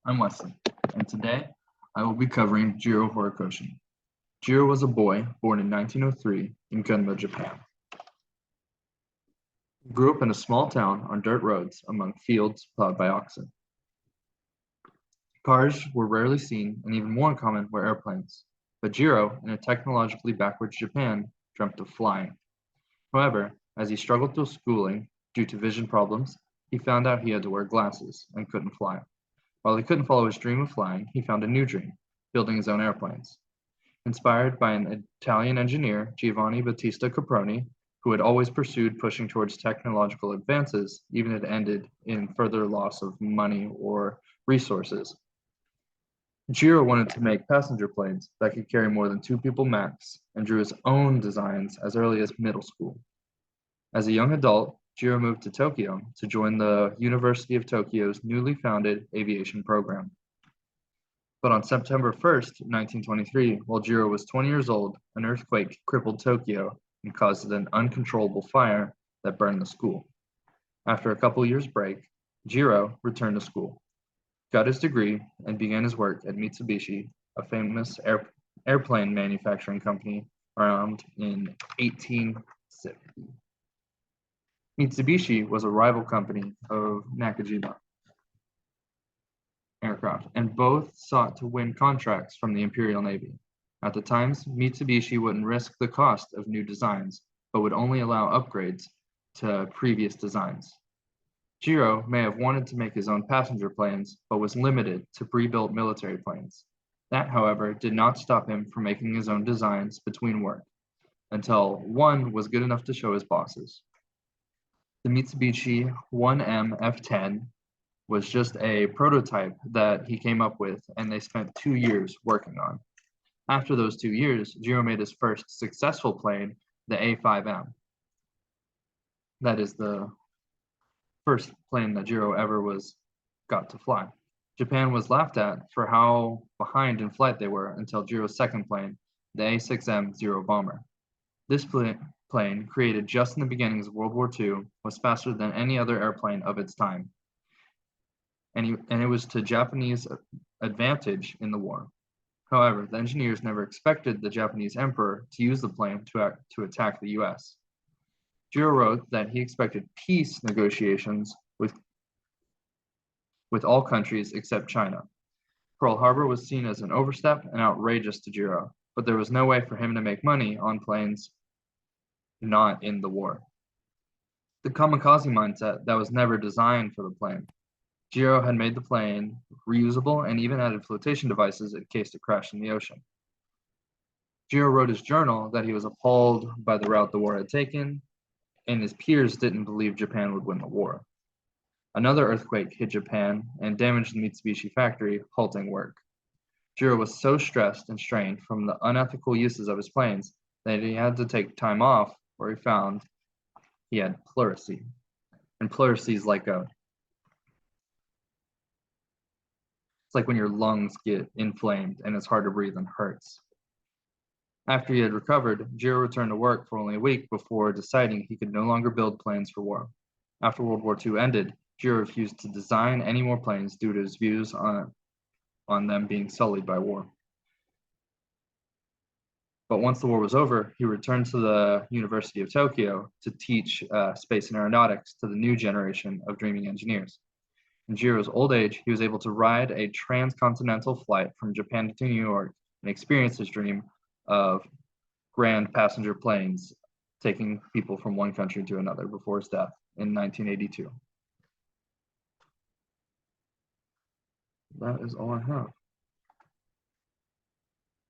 I'm Wesley, and today I will be covering Jiro Horikoshi. Jiro was a boy born in 1903 in Gunma, Japan. He grew up in a small town on dirt roads among fields plowed by oxen. Cars were rarely seen, and even more uncommon were airplanes. But Jiro, in a technologically backwards Japan, dreamt of flying. However, as he struggled through schooling due to vision problems, he found out he had to wear glasses and couldn't fly. While he couldn't follow his dream of flying, he found a new dream, building his own airplanes. Inspired by an Italian engineer, Giovanni Battista Caproni, who had always pursued pushing towards technological advances, even if it ended in further loss of money or resources. Jiro wanted to make passenger planes that could carry more than two people max, and drew his own designs as early as middle school. As a young adult, Jiro moved to Tokyo to join the University of Tokyo's newly founded aviation program. But on September 1st, 1923, while Jiro was 20 years old, an earthquake crippled Tokyo and caused an uncontrollable fire that burned the school. After a couple years' break, Jiro returned to school, got his degree, and began his work at Mitsubishi, a famous airplane manufacturing company around in 1860. Mitsubishi was a rival company of Nakajima Aircraft, and both sought to win contracts from the Imperial Navy. At the times, Mitsubishi wouldn't risk the cost of new designs, but would only allow upgrades to previous designs. Jiro may have wanted to make his own passenger planes, but was limited to pre-built military planes. That, however, did not stop him from making his own designs between work, until one was good enough to show his bosses. The Mitsubishi 1M F10 was just a prototype that he came up with, and they spent 2 years working on. After those 2 years, Jiro made his first successful plane, the A5M. That is the first plane that Jiro ever got to fly. Japan was laughed at for how behind in flight they were until Jiro's second plane, the A6M Zero bomber. This plane, created just in the beginnings of World War II, was faster than any other airplane of its time, and it was to Japanese advantage in the war. However, the engineers never expected the Japanese emperor to use the plane to attack the US. Jiro wrote that he expected peace negotiations with all countries except China. Pearl Harbor was seen as an overstep and outrageous to Jiro, but there was no way for him to make money on planes not in the war. The kamikaze mindset that was never designed for the plane. Jiro had made the plane reusable and even added flotation devices in case it crashed in the ocean. Jiro wrote his journal that he was appalled by the route the war had taken, and his peers didn't believe Japan would win the war. Another earthquake hit Japan and damaged the Mitsubishi factory, halting work. Jiro was so stressed and strained from the unethical uses of his planes that he had to take time off, where he found he had pleurisy. And pleurisy is like it's like when your lungs get inflamed and it's hard to breathe and hurts. After he had recovered, Jiro returned to work for only a week before deciding he could no longer build planes for war. After World War II ended, Jiro refused to design any more planes due to his views on them being sullied by war. But once the war was over, he returned to the University of Tokyo to teach space and aeronautics to the new generation of dreaming engineers. In Jiro's old age, he was able to ride a transcontinental flight from Japan to New York and experience his dream of grand passenger planes taking people from one country to another before his death in 1982. That is all I have.